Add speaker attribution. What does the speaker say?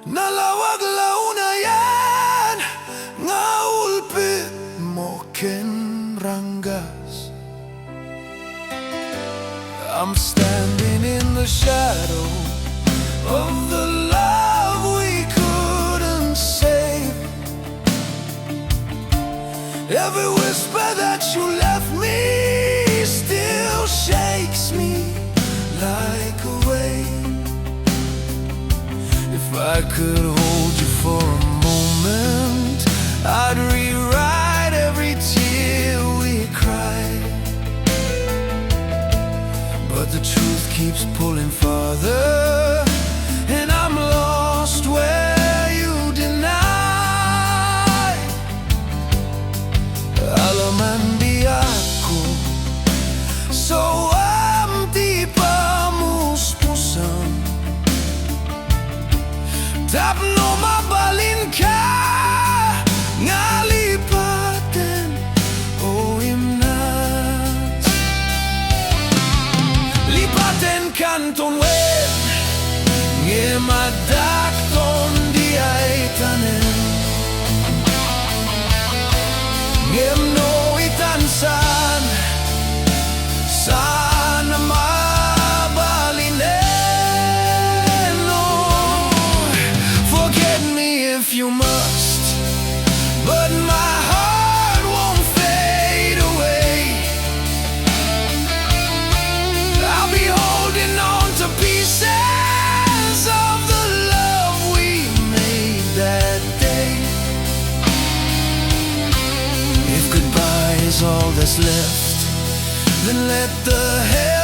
Speaker 1: Nalawag launa yan, nga ulpit mo ken rangas. I'm standing in the shadow of the love we couldn't save. Every whisper that you left me still shakes me like a wave. If I could hold you for a moment, I'd rewrite every tear we cried. But the truth keeps pulling farther, and I'm lost where you deny. Alaman di ako, so di pa muspusan. Tapno mabalin ka, nga lipaten o imnat. Lipaten kanton wen, nge madakton di ay tanen. Ngem no itansan, sana mabalinen. Oh, forget me if you must, but my heart won't fade away. I'll be holding on to pieces of the love we made that day. If goodbye is all that's left, then let the hell